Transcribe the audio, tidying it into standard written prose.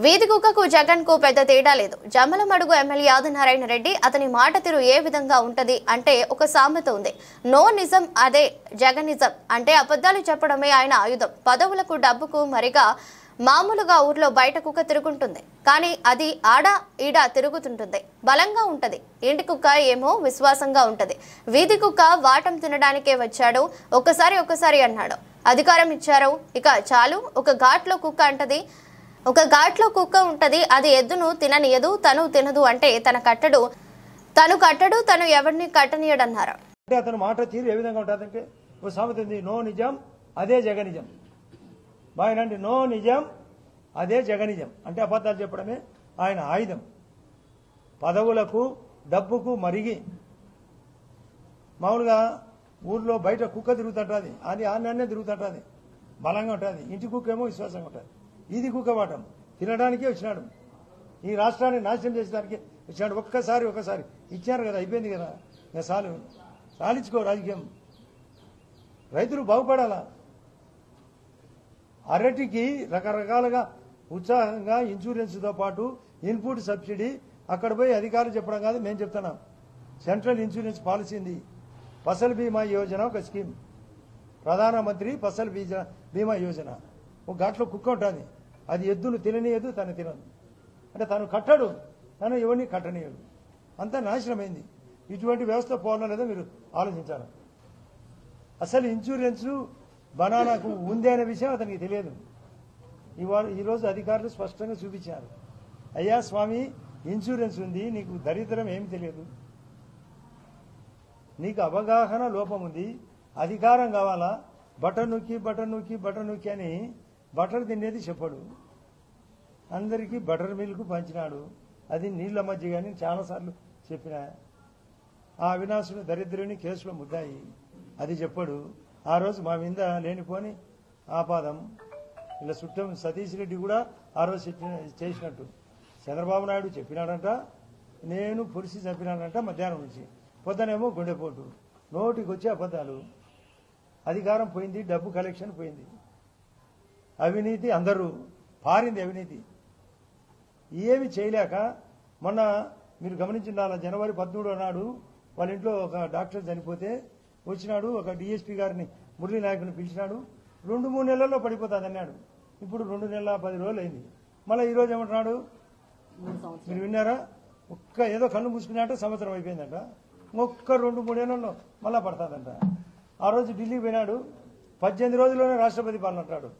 వీధి కుక్కకు జగన్ కు పెద్ద తేడా లేదు. జమ్మలమడుగు ఎమ్మెల్యే ఆదినారాయణ రెడ్డి అతని మాట తీరు ఏ విధంగా ఉంటది అంటే ఒక సామెత ఉంది. నో నిజం అదే జగనిజం అంటే అబద్ధాలు చెప్పడమే ఆయన ఆయుధం. పదవులకు డబ్బుకు మరిగా మామూలుగా ఊర్లో బయట కుక్క తిరుగుంటుంది, కానీ అది ఆడ ఈడ తిరుగుతుంటుంది, బలంగా ఉంటది. ఇంటి కుక్క ఏమో విశ్వాసంగా ఉంటది. వీధి కుక్క వాటం తినడానికే వచ్చాడు, ఒక్కసారి అన్నాడు. అధికారం ఇచ్చారు, ఇక చాలు. ఒక ఘాట్లో కుక్క ఉంటది, అది ఎద్దును తిననీయదు, తను తినదు. అంటే తను కట్టడు, తను ఎవరిని కట్టనీయడన్నారు. అంటే అతను మాట తీరు ఏ విధంగా ఉంటుందంటే ఓ సామెత ఉంది, నో నిజం అదే జగనిజం. బాగానండి, నో నిజం అదే జగనిజం అంటే అబద్ధాలు చెప్పడమే ఆయన ఆయుధం. పదవులకు డబ్బుకు మరిగి మామూలుగా ఊర్లో బయట కుక్క తిరుగుతుంటుంది, అది ఆన్నే తిరుగుతుంటుంది, బలంగా ఉంటుంది. ఇంటి కుక్క ఏమో విశ్వాసంగా ఉంటుంది. ఇది కుక్క వాటం తినడానికే వచ్చినాడు, ఈ రాష్ట్రాన్ని నాశనం చేసడానికి వచ్చినాడు. ఒక్కసారి ఇచ్చారు కదా, అయిపోయింది కదా, ఇంకా సాలించుకో రాజకీయం. రైతులు బాగుపడాలా. అరటికి రకరకాలుగా ఉత్సాహంగా ఇన్సూరెన్స్తో పాటు ఇన్పుట్ సబ్సిడీ అక్కడ పోయి అధికారులు చెప్పడం కాదు, మేము చెప్తున్నాం. సెంట్రల్ ఇన్సూరెన్స్ పాలసీ ఉంది, ఫసల్ బీమా యోజన ఒక స్కీమ్, ప్రధానమంత్రి ఫసల్ బీమా యోజన. ఒక ఘాట్లో కుక్క ఉంటుంది, అది ఎద్దును తిననీయదు, తను తినదు. అంటే తను కట్టడు, తను ఎవరిని కట్టనీయడు. అంతా నాశనమైంది. ఇటువంటి వ్యవస్థ పోవడం లేదో మీరు ఆలోచించాలి. అసలు ఇన్సూరెన్సు బనానాకు ఉంది అనే విషయం అతనికి తెలియదు. ఈరోజు అధికారులు స్పష్టంగా చూపించారు, అయ్యా స్వామి ఇన్సూరెన్స్ ఉంది, నీకు దరిద్రం ఏమి తెలియదు, నీకు అవగాహన లోపం ఉంది, అధికారం కావాలా, బటన్ నొక్కి అని బటర్ తినేది చెప్పడు. అందరికీ బటర్ మిల్క్ పంచినాడు, అది నీళ్ల మధ్య కానీ చాలాసార్లు చెప్పిన. ఆ అవినాశుడు దరిద్రుని కేసులో ముద్దాయి, అది చెప్పడు. ఆ రోజు మా మీద లేనిపోని ఆపాదం. ఇలా చుట్టం సతీష్ రెడ్డి కూడా ఆ రోజు చేసినట్టు చంద్రబాబు నాయుడు చెప్పినాడంట, నేను పులిసి చంపినాడంట మధ్యాహ్నం నుంచి. పొద్దునేమో గుండెపోటు, నోటికి వచ్చే అబద్ధాలు. అధికారం పోయింది, డబ్బు కలెక్షన్ పోయింది, అవినీతి అందరూ పారింది. అవినీతి ఏమి చేయలేక మొన్న మీరు గమనించిన జనవరి 13 నాడు వాళ్ళ ఇంట్లో ఒక డాక్టర్ చనిపోతే వచ్చినాడు, ఒక డిఎస్పీ గారిని మురళీ నాయకుని పిలిచినాడు. 2-3 నెలల్లో పడిపోతుంది అన్నాడు. ఇప్పుడు 2 నెలల 10 రోజులు అయింది. మళ్ళీ ఈరోజు ఏమంటున్నాడు, మీరు విన్నారా, ఏదో కన్ను మూసుకున్నాట సంవత్సరం అయిపోయిందంట. ఒక్క 2-3 నెలల్లో మళ్ళా పడుతుందంట. ఆ రోజు ఢిల్లీ పోయినాడు, 18 రోజుల్లోనే రాష్ట్రపతి పాలన అంటాడు.